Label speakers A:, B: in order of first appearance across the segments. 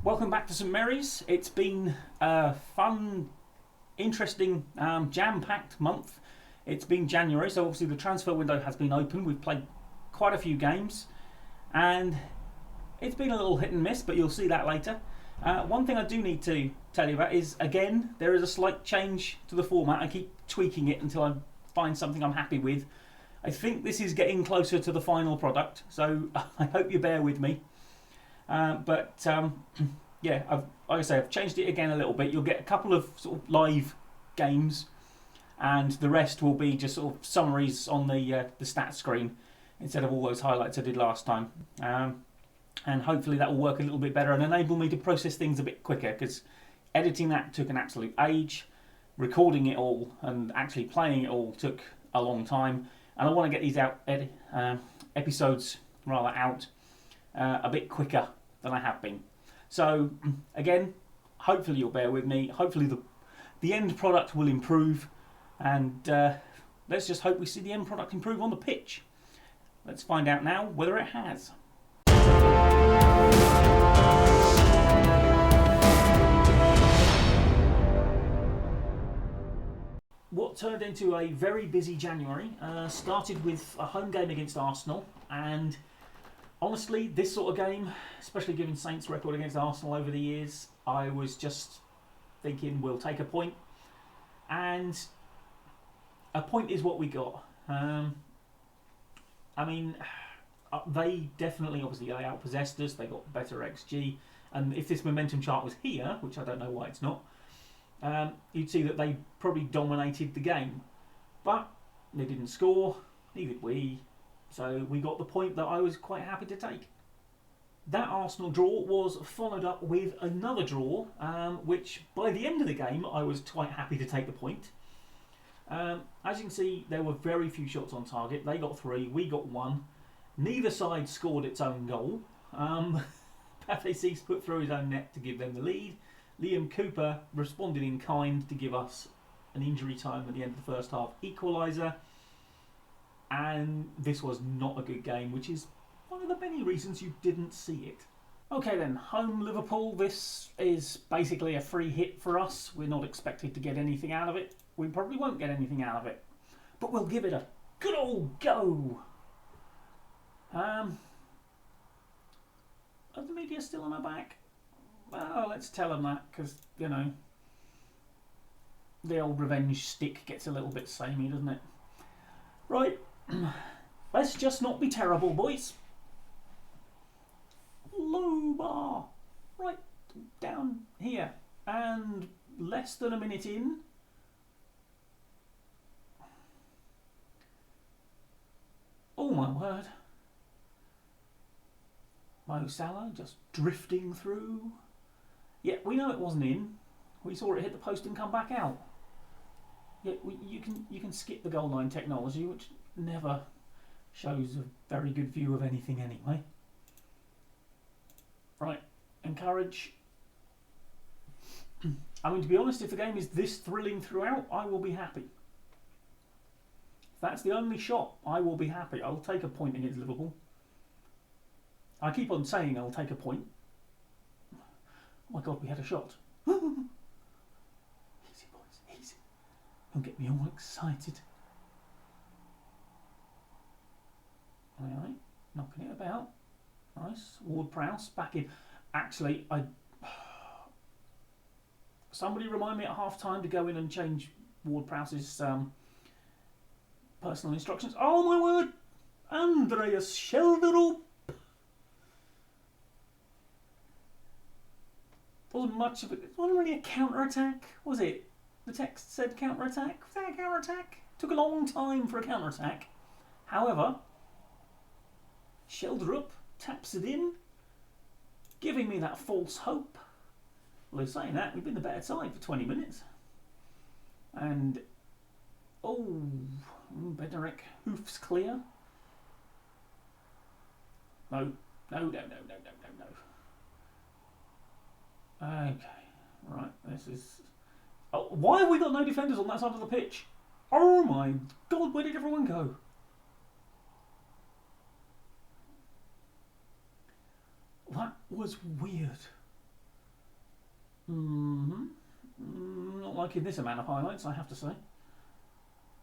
A: Welcome back to St Mary's. It's been a fun, interesting, jam-packed month. It's been January, so obviously the transfer window has been open. We've played quite a few games, and it's been a little hit and miss, but you'll see that later. One thing I do need to tell you about is, again, there is a slight change to the format. I keep tweaking it until I find something I'm happy with. I think this is getting closer to the final product, so I hope you bear with me. Yeah, like I say, I've changed it again a little bit. You'll get a couple of sort of live games, and the rest will be just sort of summaries on the stats screen instead of all those highlights I did last time. And hopefully that will work a little bit better and enable me to process things a bit quicker, because editing that took an absolute age. Recording it all and actually playing it all took a long time, and I want to get these episodes out a bit quicker than I have been. So again, hopefully you'll bear with me. Hopefully the end product will improve, and let's just hope we see the end product improve on the pitch. Let's find out now whether it has. What turned into a very busy January started with a home game against Arsenal, and honestly, this sort of game, especially given Saints' record against Arsenal over the years, I was just thinking we'll take a point, and a point is what we got. They definitely, obviously, they outpossessed us. They got better XG, and if this momentum chart was here, which I don't know why it's not, you'd see that they probably dominated the game, but they didn't score, neither did we. So we got the point that I was quite happy to take. That Arsenal draw was followed up with another draw, which by the end of the game I was quite happy to take the point. As you can see, there were very few shots on target. They got 3, we got 1. Neither side scored its own goal. Pathé Cease put through his own net to give them the lead. Liam Cooper responded in kind to give us an injury time at the end of the first half equaliser. And this was not a good game, which is one of the many reasons you didn't see it. Okay then, home Liverpool. This is basically a free hit for us. We're not expected to get anything out of it. We probably won't get anything out of it, but we'll give it a good old go. Are the media still on our back? Well, let's tell them that, because, you know, the old revenge stick gets a little bit samey, doesn't it? Right. Let's just not be terrible, boys. Low bar. Right down here. And less than a minute in. Oh my word. Mo Salah just drifting through. Yeah, we know it wasn't in. We saw it hit the post and come back out. Yeah, you can skip the goal line technology, which never shows a very good view of anything anyway. Right, encourage. I mean, to be honest, if the game is this thrilling throughout, I will be happy. If that's the only shot, I will be happy. I'll take a point against Liverpool. I keep on saying I'll take a point. Oh my God, we had a shot. Easy, boys, easy. Don't get me all excited. Alright, knocking it about. Nice. Ward-Prowse back in. Actually, somebody remind me at half time to go in and change Ward-Prowse's personal instructions. Oh my word! Andreas Schelderup! Wasn't much of it. It wasn't really a counter-attack, was it? The text said counter-attack. Was that a counter-attack? Took a long time for a counter-attack. However, Schelderup taps it in, giving me that false hope. Well, saying that, we've been the better side for 20 minutes. And, Bednarek, hoofs clear. No. Okay, right, this is... Oh, why have we got no defenders on that side of the pitch? Oh my God, where did everyone go? That was weird. Not liking this amount of highlights, I have to say.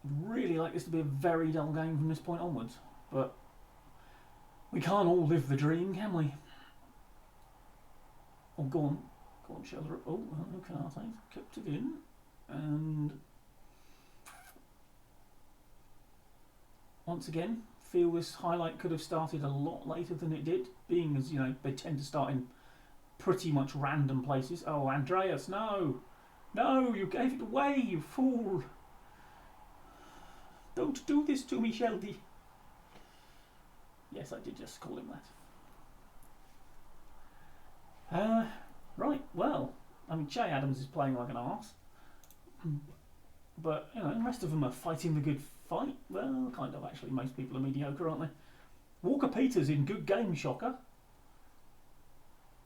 A: I'd really like this to be a very dull game from this point onwards, but we can't all live the dream, can we? Oh, go on, Shelter. Oh, okay, kept it in, and once again, feel this highlight could have started a lot later than it did, being as, you know, they tend to start in pretty much random places. Oh, Andreas, no! No, you gave it away, you fool! Don't do this to me, Shelby. Yes, I did just call him that. Right, well, I mean, Che Adams is playing like an arse. But, you know, the rest of them are fighting the good fight. Well, kind of, actually. Most people are mediocre, aren't they? Walker Peters in good game, shocker.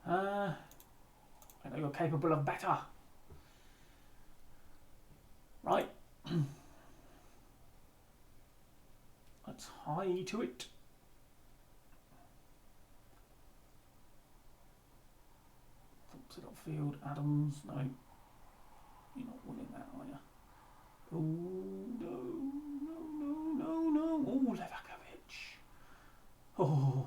A: I know you're capable of better. Right. Let's hie to it. Flips it upfield. Adams. No. You're not winning that, are you? Oh, no. Oh, Levakovic. Oh.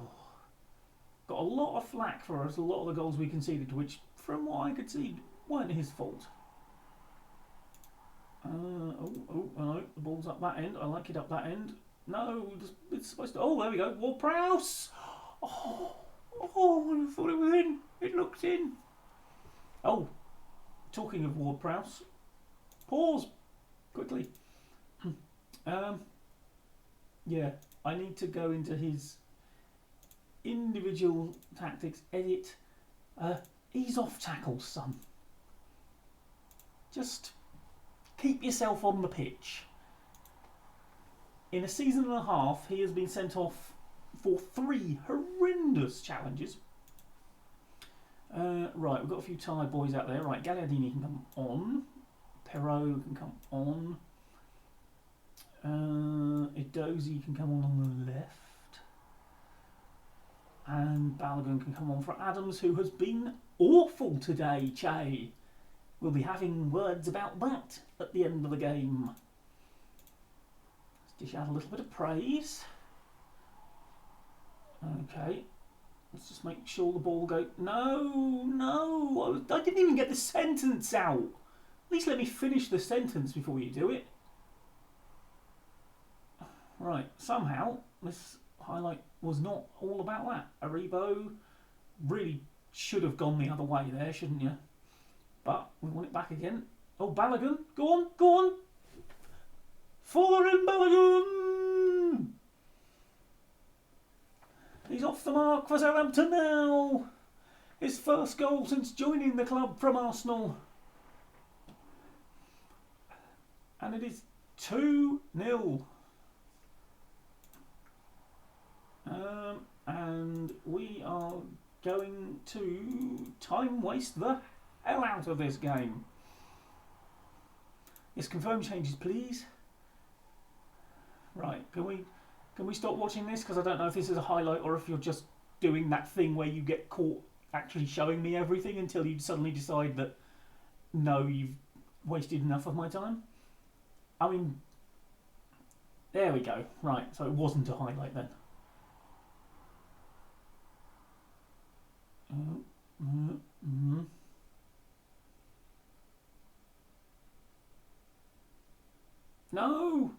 A: Got a lot of flack for us. A lot of the goals we conceded, which, from what I could see, weren't his fault. No. The ball's up that end. I like it up that end. No, it's supposed to... Oh, there we go. Ward-Prowse. Oh, I thought it was in. It looked in. Oh, talking of Ward-Prowse. Pause. Quickly. Yeah, I need to go into his individual tactics. Edit. Ease off tackles, son. Just keep yourself on the pitch. In a season and a half, he has been sent off for 3 horrendous challenges. Right, we've got a few tired boys out there. Right, Gagliardini can come on. Perrault can come on. Edozie can come on the left. And Balogun can come on for Adams, who has been awful today, Che. We'll be having words about that at the end of the game. Let's dish out a little bit of praise. Okay. Let's just make sure the ball goes... No. I didn't even get the sentence out. At least let me finish the sentence before you do it. Right. Somehow, this highlight was not all about that. Aribo really should have gone the other way there, shouldn't you? But we want it back again. Oh, Balogun. Go on. Foreign Balogun! He's off the mark for Southampton now. His first goal since joining the club from Arsenal. And it is 2-0. And we are going to time waste the hell out of this game. Yes, confirm changes, please. Right, can we stop watching this? Because I don't know if this is a highlight or if you're just doing that thing where you get caught actually showing me everything until you suddenly decide that, no, you've wasted enough of my time. I mean, there we go. Right, so it wasn't a highlight then. No.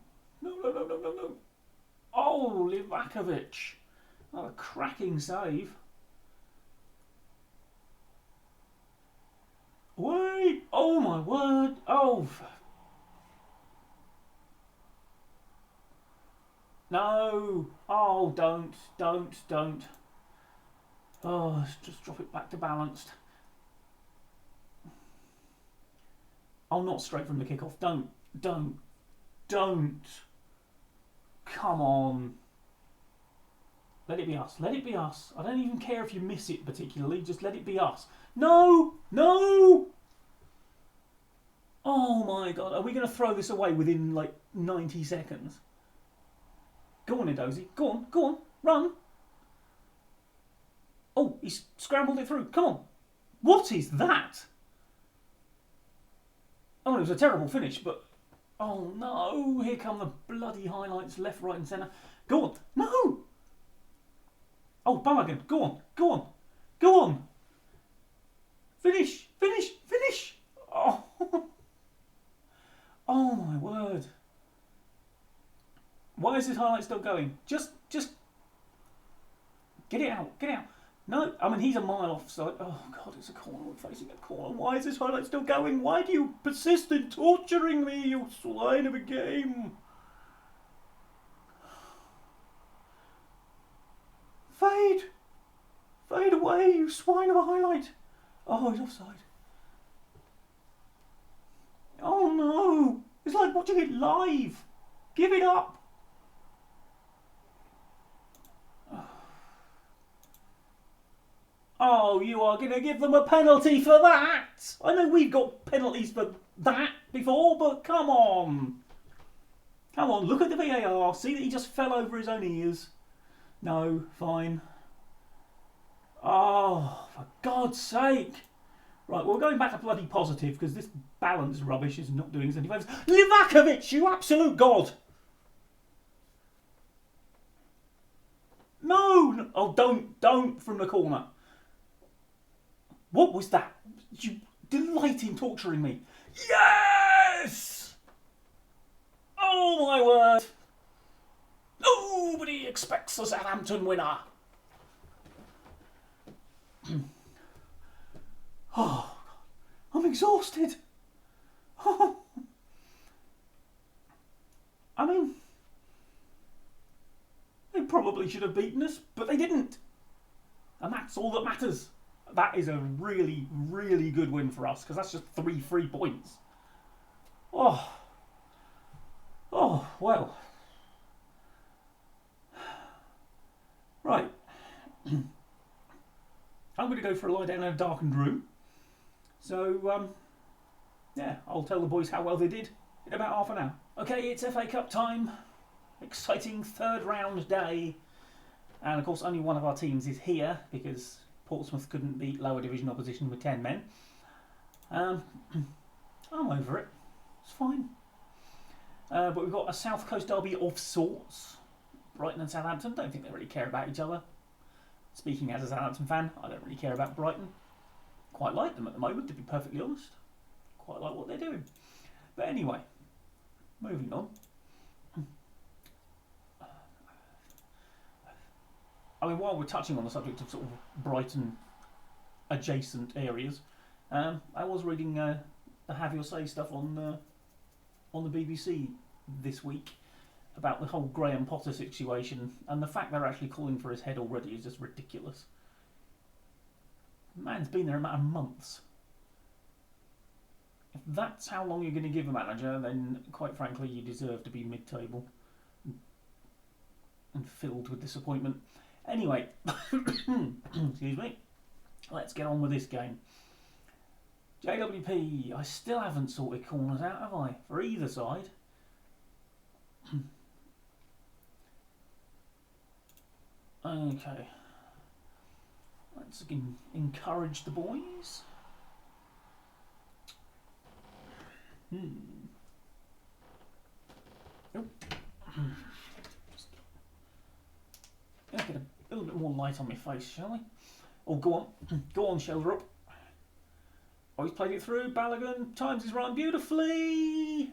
A: Oh, Livakovic. What a cracking save. Wait. Oh, my word. Oh. No. Oh, don't. Oh, let's just drop it back to balanced. Oh, not straight from the kickoff. Don't. Come on. Let it be us. I don't even care if you miss it particularly. Just let it be us. No. Oh my God. Are we going to throw this away within like 90 seconds? Go on, Edozie. Go on. Run. Oh, he's scrambled it through. Come on. What is that? Oh, it was a terrible finish, but oh no! Here come the bloody highlights, left, right, and centre. Go on, no! Oh, Balogun, go on, go on, go on! Finish, finish, finish! Oh, oh my word! Why is this highlight still going? Just get it out, get it out. No, I mean, he's a mile offside. Oh, God, it's a corner. We're facing a corner. Why is this highlight still going? Why do you persist in torturing me, you swine of a game? Fade! Fade away, you swine of a highlight. Oh, he's offside. Oh, no. It's like watching it live. Give it up. Oh, you are going to give them a penalty for that? I know we've got penalties for that before, but come on. Come on, look at the VAR. See that he just fell over his own ears. No, fine. Oh, for God's sake. Right, well, we're going back to bloody positive because this balance rubbish is not doing us any favours. Livakovic, you absolute god. No. Oh, don't from the corner. What was that? You delight in torturing me. Yes! Oh my word. Nobody expects a Southampton winner. Oh, I'm exhausted. Oh. I mean, they probably should have beaten us, but they didn't. And that's all that matters. That is a really, really good win for us because that's just 3 free points. Oh. Oh, well. Right. I'm going to go for a lie down in a darkened room. So, yeah, I'll tell the boys how well they did in about half an hour. Okay, it's FA Cup time. Exciting third round day. And of course, only one of our teams is here because Portsmouth couldn't beat lower division opposition with 10 men. I'm over it. It's fine. But we've got a South Coast derby of sorts. Brighton and Southampton. Don't think they really care about each other. Speaking as a Southampton fan, I don't really care about Brighton. Quite like them at the moment, to be perfectly honest. Quite like what they're doing. But anyway, moving on. I mean, while we're touching on the subject of sort of Brighton adjacent areas, I was reading the Have Your Say stuff on the BBC this week about the whole Graham Potter situation, and the fact they're actually calling for his head already is just ridiculous. The man's been there a matter of months. If that's how long you're going to give a manager, then quite frankly you deserve to be mid-table and filled with disappointment. Anyway, excuse me, let's get on with this game. JWP, I still haven't sorted corners out, have I? For either side. Okay. Let's encourage the boys. Oh. Let's get a little bit more light on my face, shall we? Oh, go on. Go on, shoulder up. Oh, he's played it through. Balogun times his run beautifully.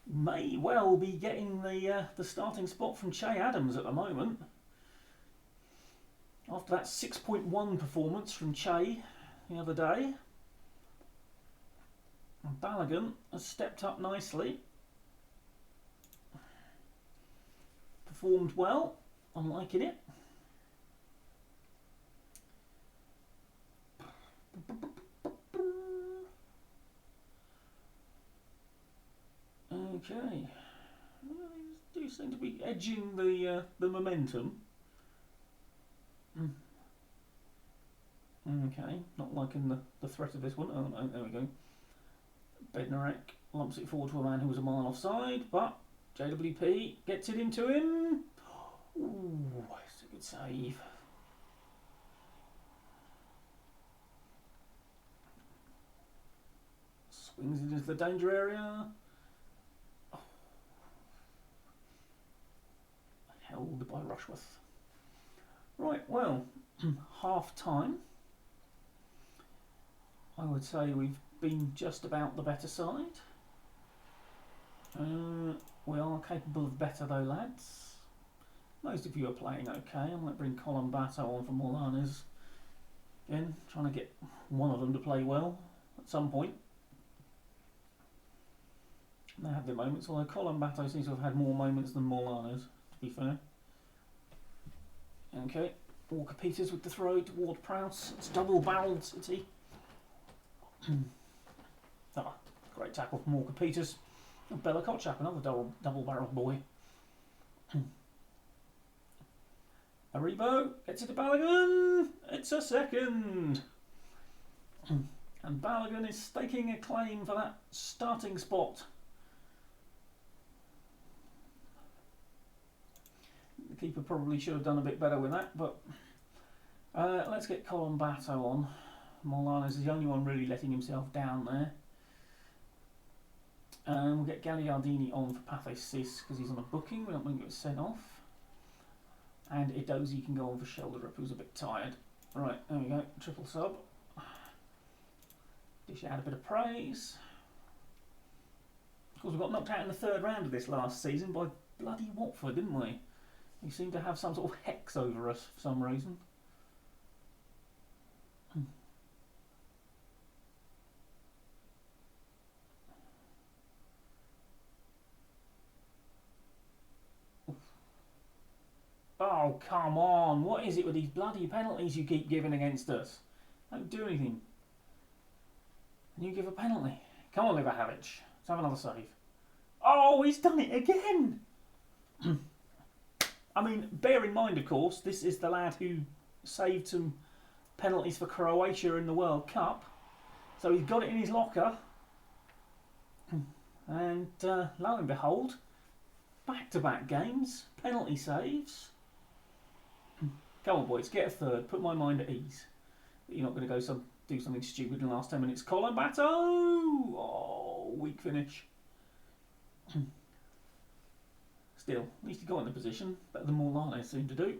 A: May well be getting the starting spot from Che Adams at the moment. After that 6.1 performance from Che the other day. And Balogun has stepped up nicely. Performed well. I'm liking it. Okay. They do seem to be edging the momentum. Okay, not liking the threat of this one. Oh no, there we go. Bednarek lumps it forward to a man who was a mile offside, but JWP gets it into him. Ooh, it's a good save. Swings it into the danger area. Oh. Held by Rushworth. Right, well, half time. I would say we've been just about the better side. We are capable of better though, lads. Most of you are playing okay. I might bring Colin Batto on for Morlanes. Again, trying to get one of them to play well at some point. They have their moments, although Colin Batto seems to have had more moments than Morlanes, to be fair. Okay, Walker Peters with the throw toward Prowse. It's double-barreled City. Great tackle from Walker Peters. Oh, Bella Kotchap, another double-barreled boy. Aribo gets it to Balogun. It's a second. And Balogun is staking a claim for that starting spot. The keeper probably should have done a bit better with that, but let's get Colin Batto on. Morlanes is the only one really letting himself down there. We'll get Gagliardini on for Pathé Cis because he's on a booking. We're not going to get sent off. And Edozie can go on for Shelderup, who's a bit tired. Right, there we go. Triple sub. Dish out a bit of praise. Of course, we got knocked out in the third round of this last season by bloody Watford, didn't we? They seemed to have some sort of hex over us for some reason. Oh, come on. What is it with these bloody penalties you keep giving against us? Don't do anything. And you give a penalty. Come on, Livakovic. Let's have another save. Oh, he's done it again. I mean, bear in mind, of course, this is the lad who saved some penalties for Croatia in the World Cup. So he's got it in his locker. And lo and behold, back-to-back games, penalty saves. Come on, boys, get a third. Put my mind at ease. You're not going to go do something stupid in the last 10 minutes. Colin Batto! Oh, weak finish. Still, at least he got in the position. Better than Morlanes seemed to do.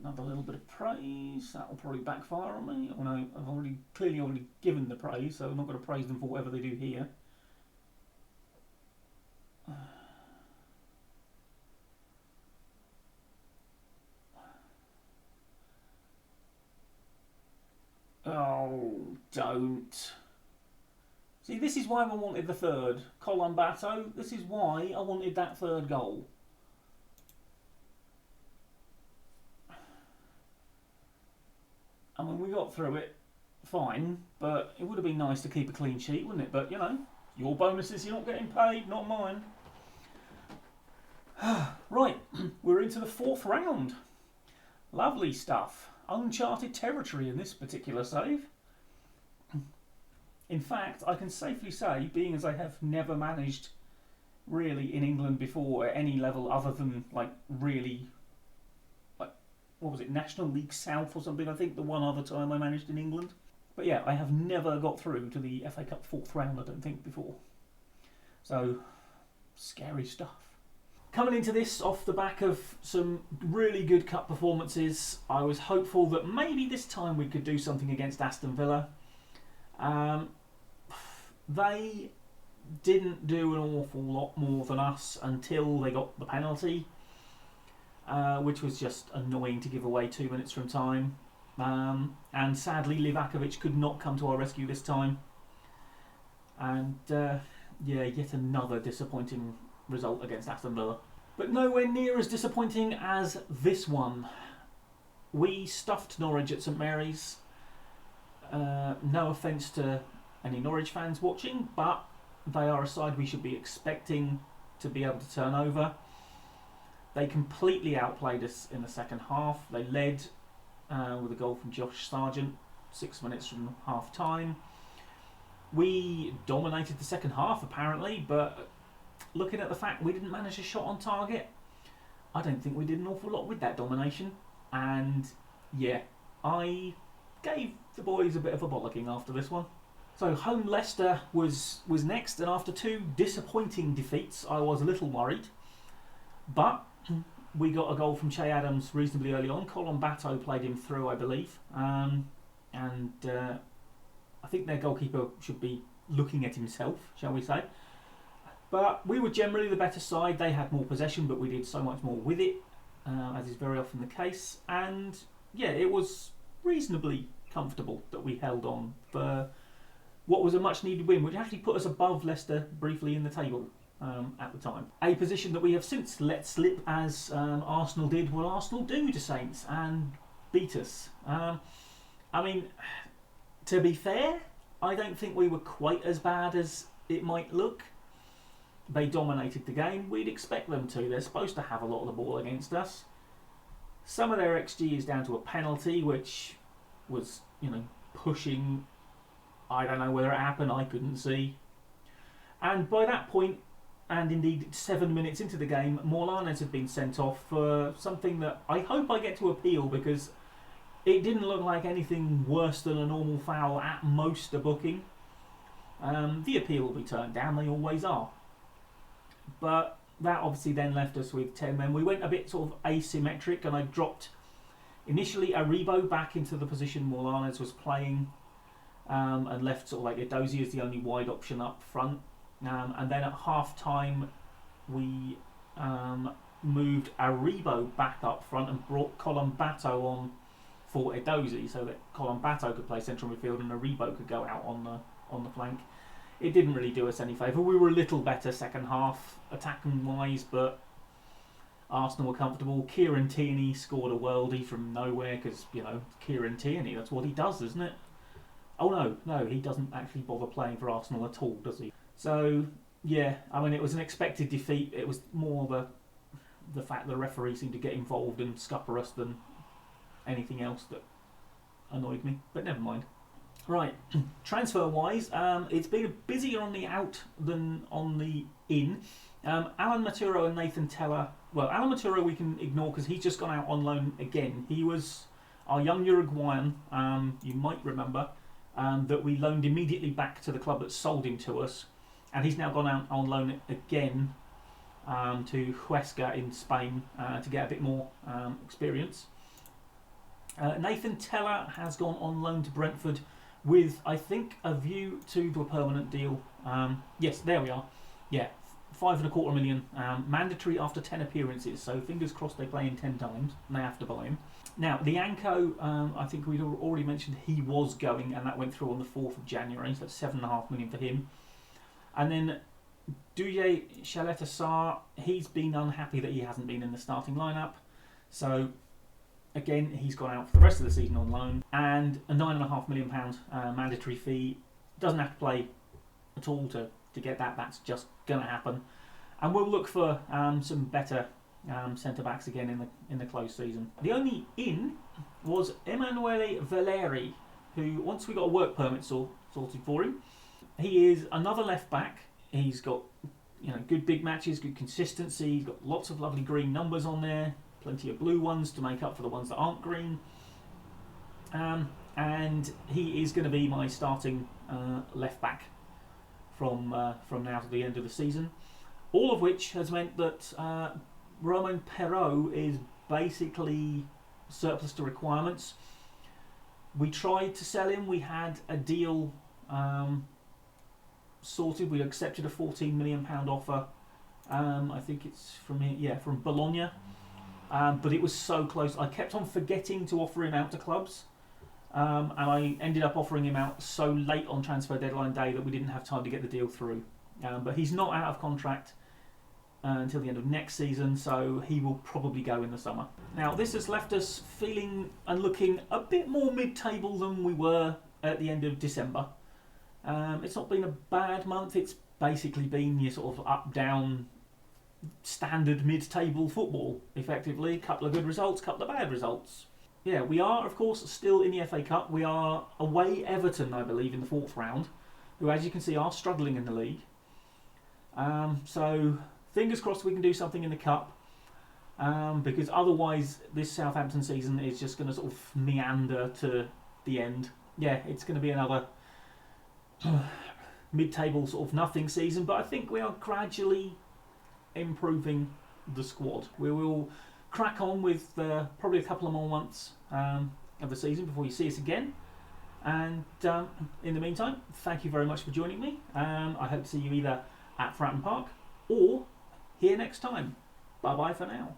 A: Another little bit of praise. That'll probably backfire on me. Oh, no, I've clearly already given the praise, so I'm not going to praise them for whatever they do here. Oh, don't. See, this is why I wanted the third. Colin Batto, this is why I wanted that third goal. I mean, we got through it fine, but it would have been nice to keep a clean sheet, wouldn't it? But, you know, your bonuses, you're not getting paid, not mine. Right, we're into the fourth round. Lovely stuff. Uncharted territory in this particular save. In fact, I can safely say, being as I have never managed really in England before at any level other than like really, like, what was it, National League South or something, I think the one other time I managed in England. But yeah, I have never got through to the FA Cup fourth round, I don't think, before. So, scary stuff. Coming into this off the back of some really good cup performances, I was hopeful that maybe this time we could do something against Aston Villa. They didn't do an awful lot more than us until they got the penalty, which was just annoying to give away 2 minutes from time. And sadly, Livakovic could not come to our rescue this time. And yeah, yet another disappointing result against Aston Villa. But nowhere near as disappointing as this one. We stuffed Norwich at St Mary's. No offence to any Norwich fans watching, but they are a side we should be expecting to be able to turn over. They completely outplayed us in the second half. They led with a goal from Josh Sargent 6 minutes from half time. We dominated the second half apparently, but looking at the fact we didn't manage a shot on target, I don't think we did an awful lot with that domination. And yeah, I gave the boys a bit of a bollocking after this one. So home Leicester was next, and after 2 disappointing defeats, I was a little worried. But we got a goal from Che Adams reasonably early on. Colin Batto played him through, I believe. And I think their goalkeeper should be looking at himself, shall we say. But we were generally the better side. They had more possession, but we did so much more with it, as is very often the case. And yeah, it was reasonably comfortable that we held on for what was a much needed win, which actually put us above Leicester briefly in the table at the time. A position that we have since let slip, as Arsenal did what Arsenal do to Saints and beat us. I mean, to be fair, I don't think we were quite as bad as it might look. They dominated the game. We'd expect them to. They're supposed to have a lot of the ball against us. Some of their XG is down to a penalty, which was, pushing. I don't know whether it happened. I couldn't see. And by that point, and indeed 7 minutes into the game, Morlanes had been sent off for something that I hope I get to appeal, because it didn't look like anything worse than a normal foul, at most a booking. The appeal will be turned down. They always are. But that obviously then left us with 10 men. We went a bit sort of asymmetric, and I dropped initially Aribo back into the position Morlanes was playing, and left sort of like Edozie as the only wide option up front. And then at half time we moved Aribo back up front and brought Colin Batto on for Edozie, so that Colin Batto could play central midfield and Aribo could go out on the flank. It didn't really do us any favour. We were a little better second half, attacking wise, but Arsenal were comfortable. Kieran Tierney scored a worldie from nowhere, because, Kieran Tierney, that's what he does, isn't it? Oh no, he doesn't actually bother playing for Arsenal at all, does he? So, yeah, I mean, it was an expected defeat. It was more the fact that the referee seemed to get involved and scupper us than anything else that annoyed me, but never mind. Right, transfer-wise, it's been busier on the out than on the in. Alan Maturo and Nathan Teller. Well, Alan Maturo we can ignore because he's just gone out on loan again. He was our young Uruguayan, you might remember, that we loaned immediately back to the club that sold him to us. And he's now gone out on loan again to Huesca in Spain to get a bit more experience. Nathan Teller has gone on loan to Brentford with, I think, a view to a permanent deal. Yes, there we are. Yeah, $5.25 million, mandatory after 10 appearances. So fingers crossed they play him 10 times and they have to buy him. Now, the Anko, I think we'd already mentioned he was going, and that went through on the 4th of January. So that's $7.5 million for him. And then Douye Chaleta-Sarr, he's been unhappy that he hasn't been in the starting lineup. So again, he's gone out for the rest of the season on loan, and a £9.5 million mandatory fee. Doesn't have to play at all to get that. That's just going to happen. And we'll look for some better centre backs again in the close season. The only in was Emanuele Valeri, who, once we got a work permit sorted for him, he is another left back. He's got good big matches, good consistency. He's got lots of lovely green numbers on there. Plenty of blue ones to make up for the ones that aren't green. And he is going to be my starting left back from now to the end of the season. All of which has meant that Romain Perrault is basically surplus to requirements. We tried to sell him. We had a deal sorted. We accepted a £14 million offer. I think it's from Bologna. But it was so close. I kept on forgetting to offer him out to clubs. And I ended up offering him out so late on transfer deadline day that we didn't have time to get the deal through. But he's not out of contract until the end of next season, so he will probably go in the summer. Now, this has left us feeling and looking a bit more mid-table than we were at the end of December. It's not been a bad month. It's basically been your sort of up-down standard mid-table football, effectively. Couple of good results, couple of bad results. Yeah, we are, of course, still in the FA Cup. We are away Everton, I believe, in the 4th round, who, as you can see, are struggling in the league. So, fingers crossed we can do something in the Cup. because otherwise this Southampton season is just going to sort of meander to the end. Yeah, it's going to be another mid-table sort of nothing season, but I think we are gradually improving the squad. We will crack on with probably a couple of more months of the season before you see us again. And in the meantime, thank you very much for joining me. I hope to see you either at Fratton Park or here next time. Bye bye for now.